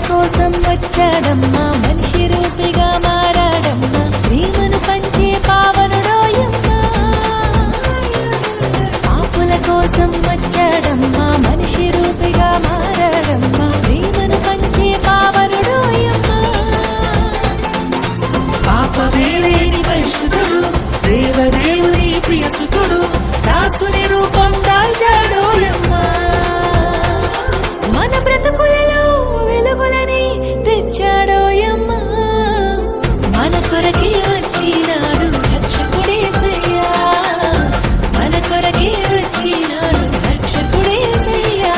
కోసం వచ్చాడమ్మా, మనిషి రూపిగా మారాడమ్మా, ప్రేమను పంచే పావనుడోయమ్మా. పాపుల కోసం వచ్చాడమ్మా, మనిషి రూపిగా మారాడమ్మా, ప్రేమను పంచే పావనుడోయమ్మా. పాపమే లేని పరిశుద్ధుడు, దేవదేవుని ప్రియసుతుడు, దాసుని రూపం దాల్చాడోయమ్మా. మన బ్రతుకులలో వెలుగులని తెచ్చాడోయమ్మా. మన కొరకే వచ్చినాడు రక్షకుడేసయ్యా, మన కొరకే వచ్చినాడు రక్షకుడేసయ్యా.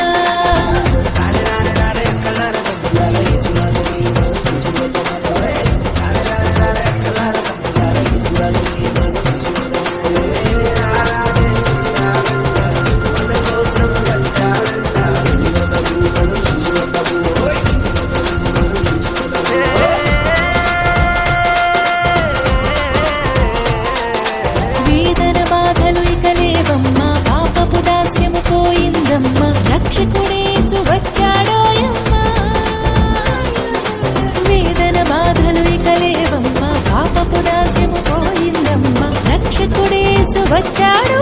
పోయిందమ్మా, రక్షకుడేసు వచ్చాడోయమ్మా. వేదన బాధలు ఇక లేవమ్మా, పాపపు దాస్యము పోయిందమ్మా, రక్షకుడేసు వచ్చాడు.